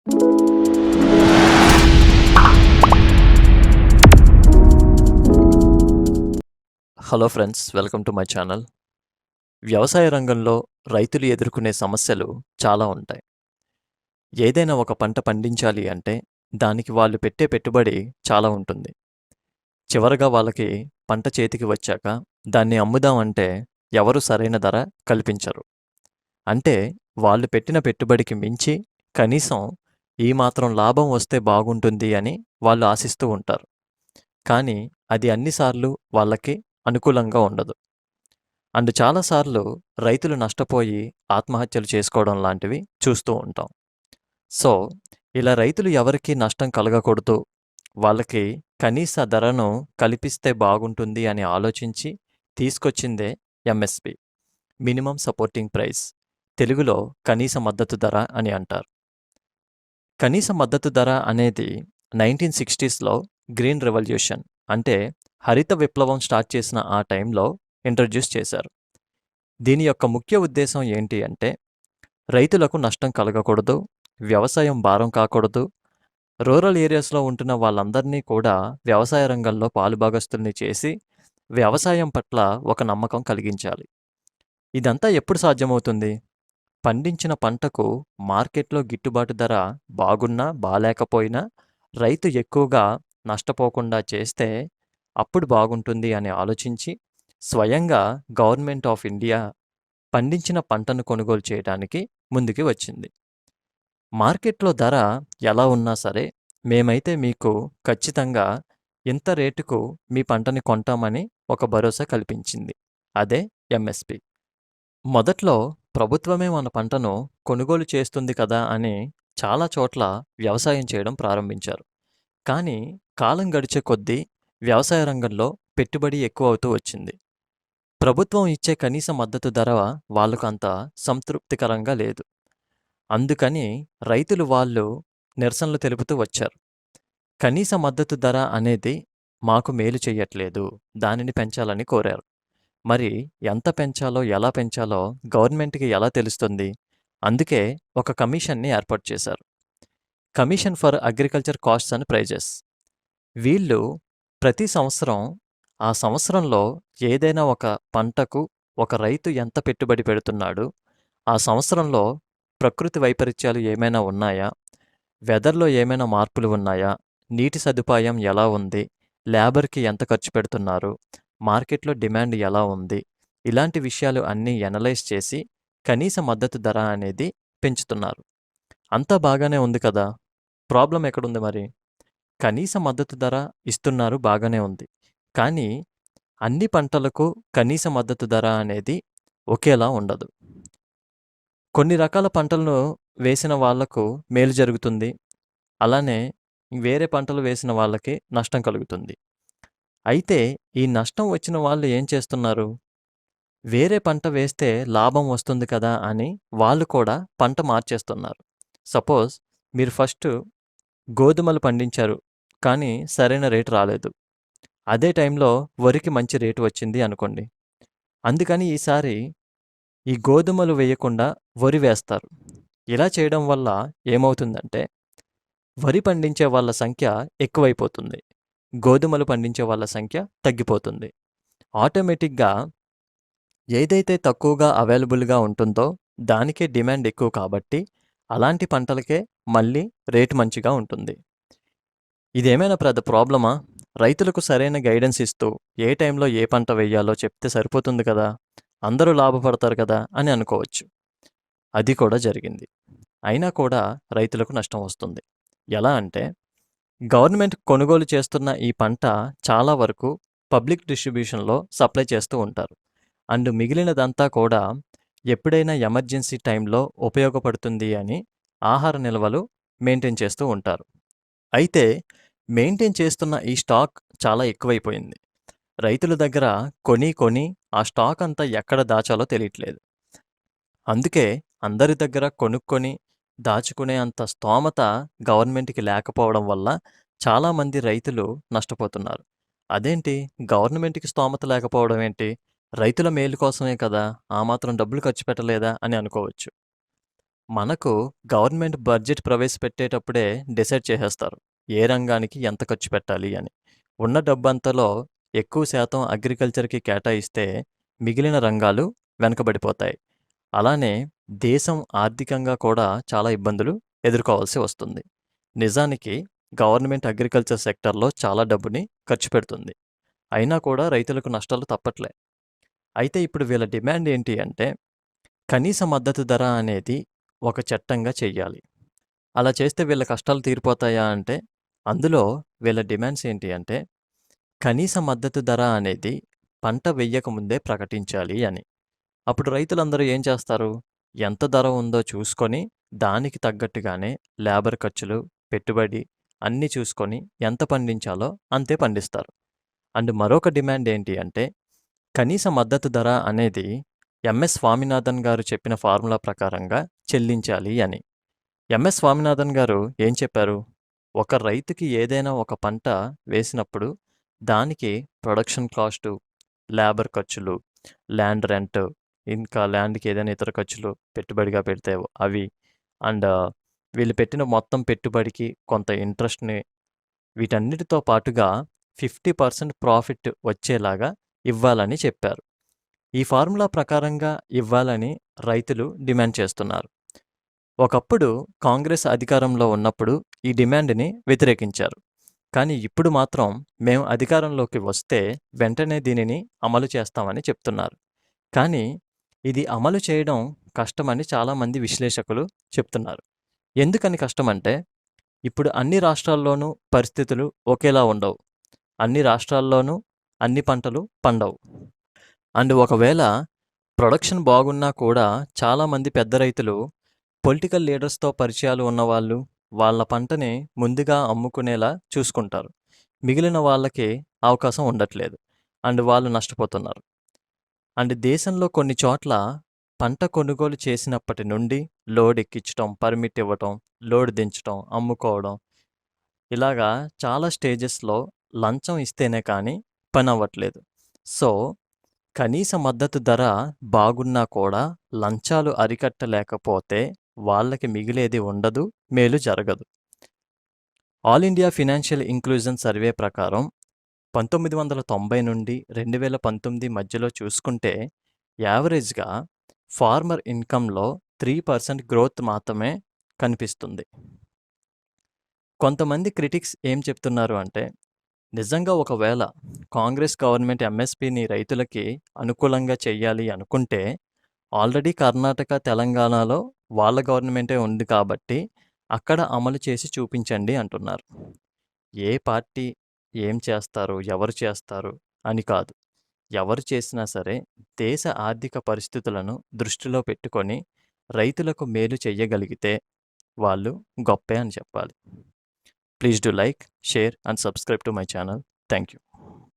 Hello friends, welcome to my channel. వ్యవసాయ రంగంలో రైతులు ఎదుర్కొనే సమస్యలు చాలా ఉంటాయి. ఏదైనా ఒక పంట పండించాలి అంటే దానికి వాళ్ళు పెట్టే పెట్టుబడి చాలా ఉంటుంది. చివరగా వాళ్ళకి పంట చేతికి వచ్చాక దాన్ని అమ్ముదామంటే ఎవరు సరైన ధర కల్పించరు. అంటే వాళ్ళు పెట్టిన పెట్టుబడికి మించి కనీసం ఈ మాత్రం లాభం వస్తే బాగుంటుంది అని వాళ్ళు ఆశిస్తూ ఉంటారు. కానీ అది అన్నిసార్లు వాళ్ళకి అనుకూలంగా ఉండదు. అండ్ చాలాసార్లు రైతులు నష్టపోయి ఆత్మహత్యలు చేసుకోవడం లాంటివి చూస్తూ ఉంటాం. సో, ఇలా రైతులు ఎవరికీ నష్టం కలగకూడదు, వాళ్ళకి కనీస ధరను కల్పిస్తే బాగుంటుంది అని ఆలోచించి తీసుకొచ్చిందే ఎంఎస్‌పి. Minimum supporting price. తెలుగులో కనీస మద్దతు ధర అని అంటారు. కనీస మద్దతు ధర అనేది 1960స్‌లో గ్రీన్ రెవల్యూషన్ అంటే హరిత విప్లవం స్టార్ట్ చేసిన ఆ టైంలో ఇంట్రడ్యూస్ చేశారు. దీని యొక్క ముఖ్య ఉద్దేశం ఏంటి అంటే, రైతులకు నష్టం కలగకూడదు, వ్యవసాయం భారం కాకూడదు, రూరల్ ఏరియాస్‌లో ఉంటున్న వాళ్ళందరినీ కూడా వ్యవసాయ రంగంలో పాలుభాగస్తుల్ని చేసి, వ్యవసాయం పట్ల ఒక నమ్మకం కలిగించాలి. ఇదంతా ఎప్పుడు సాధ్యమవుతుంది? పండించిన పంటకు మార్కెట్‌లో గిట్టుబాటు ధర బాగున్నా, బాలేకపోయినా రైతు ఎక్కువగా నష్టపోకుండా చేస్తే అప్పుడు బాగుంటుంది అని ఆలోచించి, స్వయంగా గవర్నమెంట్ ఆఫ్ ఇండియా పండించిన పంటను కొనుగోలు చేయడానికి ముందుకి వచ్చింది. మార్కెట్‌లో ధర ఎలా ఉన్నా సరే, మేమైతే మీకు ఖచ్చితంగా ఇంత రేటుకు మీ పంటని కొంటామని ఒక భరోసా కల్పించింది. అదే ఎంఎస్‌పి. మొదట్లో ప్రభుత్వమే మన పంటను కొనుగోలు చేస్తుంది కదా అని చాలా చోట్ల వ్యవసాయం చేయడం ప్రారంభించారు. కానీ కాలం గడిచే కొద్దీ వ్యవసాయ రంగంలో పెట్టుబడి ఎక్కువవుతూ వచ్చింది. ప్రభుత్వం ఇచ్చే కనీస మద్దతు ధర వాళ్ళకు అంత సంతృప్తికరంగా లేదు. అందుకని రైతులు వాళ్ళు నిరసనలు తెలుపుతూ వచ్చారు. కనీస మద్దతు ధర అనేది మాకు మేలు చెయ్యట్లేదు, దానిని పెంచాలని కోరారు. మరి ఎంత పెంచాలో, ఎలా పెంచాలో గవర్నమెంట్‌కి ఎలా తెలుస్తుంది? అందుకే ఒక కమిషన్‌ని ఏర్పాటు చేశారు. Commission for agriculture costs and prices. వీళ్ళు ప్రతి సంవత్సరం ఆ సంవత్సరంలో ఏదైనా ఒక పంటకు ఒక రైతు ఎంత పెట్టుబడి పెడుతున్నాడు, ఆ సంవత్సరంలో ప్రకృతి వైపరీత్యాలు ఏమైనా ఉన్నాయా, వెదర్‌లో ఏమైనా మార్పులు ఉన్నాయా, నీటి సదుపాయం ఎలా ఉంది, లేబర్‌కి ఎంత ఖర్చు పెడుతున్నారు, మార్కెట్‌లో డిమాండ్ ఎలా ఉంది, ఇలాంటి విషయాలు అన్నీ ఎనలైజ్ చేసి కనీస మద్దతు ధర అనేది పెంచుతున్నారు. అంతా బాగానే ఉంది కదా! ప్రాబ్లమ్ ఎక్కడుంది మరి? కనీస మద్దతు ధర ఇస్తున్నారు, బాగానే ఉంది. కానీ అన్ని పంటలకు కనీస మద్దతు ధర అనేది ఒకేలా ఉండదు. కొన్ని రకాల పంటలను వేసిన వాళ్లకు మేలు జరుగుతుంది. అలానే వేరే పంటలు వేసిన వాళ్ళకి నష్టం కలుగుతుంది. అయితే ఈ నష్టం వచ్చిన వాళ్ళు ఏం చేస్తున్నారు? వేరే పంట వేస్తే లాభం వస్తుంది కదా అని వాళ్ళు కూడా పంట మార్చేస్తున్నారు. సపోజ్ మీరు ఫస్ట్ గోధుమలు పండించారు, కానీ సరైన రేటు రాలేదు. అదే టైంలో వరికి మంచి రేటు వచ్చింది అనుకోండి. అందుకని ఈసారి ఈ గోధుమలు వేయకుండా వరి వేస్తారు. ఇలా చేయడం వల్ల ఏమవుతుందంటే, వరి పండించే వాళ్ళ సంఖ్య ఎక్కువైపోతుంది. గోధుమలు పండించే వాళ్ళ సంఖ్య తగ్గిపోతుంది. ఆటోమేటిక్‌గా ఏదైతే తక్కువగా అవైలబుల్‌గా ఉంటుందో దానికే డిమాండ్ ఎక్కువ కాబట్టి, అలాంటి పంటలకే మళ్ళీ రేటు మంచిగా ఉంటుంది. ఇదేమైనా పెద్ద ప్రాబ్లమా? రైతులకు సరైన గైడెన్స్ ఇస్తూ, ఏ టైంలో ఏ పంట వేయాలో చెప్తే సరిపోతుంది కదా! అందరూ లాభపడతారు కదా అని అనుకోవచ్చు. అది కూడా జరిగింది. అయినా కూడా రైతులకు నష్టం వస్తుంది. ఎలా అంటే, గవర్నమెంట్ కొనుగోలు చేస్తున్న ఈ పంట చాలా వరకు పబ్లిక్ డిస్ట్రిబ్యూషన్‌లో సప్లై చేస్తూ ఉంటారు. అండ్ మిగిలినదంతా కూడా ఎప్పుడైనా ఎమర్జెన్సీ టైంలో ఉపయోగపడుతుంది అని ఆహార నిల్వలు మెయింటైన్ చేస్తూ ఉంటారు. అయితే మెయింటైన్ చేస్తున్న ఈ స్టాక్ చాలా ఎక్కువైపోయింది. రైతుల దగ్గర కొని ఆ స్టాక్ అంతా ఎక్కడ దాచాలో తెలియట్లేదు. అందుకే అందరి దగ్గర కొనుక్కొని దాచుకునే అంత స్తోమత గవర్నమెంట్‌కి లేకపోవడం వల్ల చాలామంది రైతులు నష్టపోతున్నారు. అదేంటి, గవర్నమెంట్‌కి స్తోమత లేకపోవడం ఏంటి? రైతుల మేలు కోసమే కదా! ఆ మాత్రం డబ్బులు ఖర్చు పెట్టలేదా అని అనుకోవచ్చు. మనకు గవర్నమెంట్ బడ్జెట్ ప్రవేశపెట్టేటప్పుడే డిసైడ్ చేసేస్తారు. ఏ రంగానికి ఎంత ఖర్చు పెట్టాలి అని. ఉన్న డబ్బంతలో ఎక్కువ శాతం అగ్రికల్చర్‌కి కేటాయిస్తే మిగిలిన రంగాలు వెనకబడిపోతాయి. అలానే దేశం ఆర్థికంగా కూడా చాలా ఇబ్బందులు ఎదుర్కోవాల్సి వస్తుంది. నిజానికి గవర్నమెంట్ అగ్రికల్చర్ సెక్టార్‌లో చాలా డబ్బుని ఖర్చు పెడుతుంది. అయినా కూడా రైతులకు నష్టాలు తప్పట్లే. అయితే ఇప్పుడు వీళ్ళ డిమాండ్ ఏంటి అంటే, కనీస మద్దతు ధర అనేది ఒక చట్టంగా చెయ్యాలి. అలా చేస్తే వీళ్ళ కష్టాలు తీరిపోతాయా అంటే, అందులో వీళ్ళ డిమాండ్స్ ఏంటి అంటే, కనీస మద్దతు ధర అనేది పంట వెయ్యక ముందే ప్రకటించాలి అని. అప్పుడు రైతులందరూ ఏం చేస్తారు? ఎంత ధర ఉందో చూసుకొని, దానికి తగ్గట్టుగానే లేబర్ ఖర్చులు, పెట్టుబడి అన్నీ చూసుకొని ఎంత పండించాలో అంతే పండిస్తారు. అండ్ మరొక డిమాండ్ ఏంటి అంటే, కనీస మద్దతు ధర అనేది ఎంఎస్ స్వామినాథన్ గారు చెప్పిన ఫార్ములా ప్రకారంగా చెల్లించాలి అని. ఎంఎస్ స్వామినాథన్ గారు ఏం చెప్పారు? ఒక రైతుకి ఏదైనా ఒక పంట వేసినప్పుడు దానికి ప్రొడక్షన్ కాస్టు, లేబర్ ఖర్చులు, ల్యాండ్ రెంట్, ఇంకా ల్యాండ్‌కి ఏదైనా ఇతర ఖర్చులు పెట్టుబడిగా పెడితే అవి అండ్ వీళ్ళు పెట్టిన మొత్తం పెట్టుబడికి కొంత ఇంట్రెస్ట్‌ని వీటన్నిటితో పాటుగా 50% ప్రాఫిట్ వచ్చేలాగా ఇవ్వాలని చెప్పారు. ఈ ఫార్ములా ప్రకారంగా ఇవ్వాలని రైతులు డిమాండ్ చేస్తున్నారు. ఒకప్పుడు కాంగ్రెస్ అధికారంలో ఉన్నప్పుడు ఈ డిమాండ్‌ని వ్యతిరేకించారు. కానీ ఇప్పుడు మాత్రం మేము అధికారంలోకి వస్తే వెంటనే దీనిని అమలు చేస్తామని చెప్తున్నారు. కానీ ఇది అమలు చేయడం కష్టమని చాలామంది విశ్లేషకులు చెప్తున్నారు. ఎందుకని కష్టమంటే, ఇప్పుడు అన్ని రాష్ట్రాల్లోనూ పరిస్థితులు ఒకేలా ఉండవు. అన్ని రాష్ట్రాల్లోనూ అన్ని పంటలు పండవు. అండ్ ఒకవేళ ప్రొడక్షన్ బాగున్నా కూడా చాలామంది పెద్ద రైతులు పొలిటికల్ లీడర్స్‌తో పరిచయాలు ఉన్నవాళ్ళు, వాళ్ళ పంటని ముందుగా అమ్ముకునేలా చూసుకుంటారు. మిగిలిన వాళ్ళకి అవకాశం ఉండట్లేదు. అండ్ వాళ్ళు నష్టపోతున్నారు. అండ్ దేశంలో కొన్ని చోట్ల పంట కొనుగోలు చేసినప్పటి నుండి లోడ్ ఎక్కించటం, పర్మిట్ ఇవ్వటం, లోడ్ దించటం, అమ్ముకోవడం ఇలాగా చాలా స్టేజెస్‌లో లంచం ఇస్తేనే కానీ పనవ్వట్లేదు. సో, కనీస మద్దతు ధర బాగున్నా కూడా లంచాలు అరికట్టలేకపోతే వాళ్ళకి మిగిలేది ఉండదు, మేలు జరగదు. All India financial inclusion survey ప్రకారం 1990 నుండి 2019 మధ్యలో చూసుకుంటే యావరేజ్‌గా ఫార్మర్ ఇన్‌కమ్‌లో 3% గ్రోత్ మాత్రమే కనిపిస్తుంది. కొంతమంది క్రిటిక్స్ ఏం చెప్తున్నారు అంటే, నిజంగా ఒకవేళ కాంగ్రెస్ గవర్నమెంట్ ఎంఎస్‌పిని రైతులకి అనుకూలంగా చెయ్యాలి అనుకుంటే, ఆల్రెడీ కర్ణాటక, తెలంగాణలో వాళ్ళ గవర్నమెంటే ఉంది కాబట్టి, అక్కడ అమలు చేసి చూపించండి అంటున్నారు. ఏ పార్టీ ఏం చేస్తారు, ఎవరు చేస్తారు అని కాదు. ఎవరు చేసినా సరే దేశ ఆర్థిక పరిస్థితులను దృష్టిలో పెట్టుకొని రైతులకు మేలు చెయ్యగలిగితే వాళ్ళు గొప్పే అని చెప్పాలి. Please do like, share and subscribe to my channel. Thank you.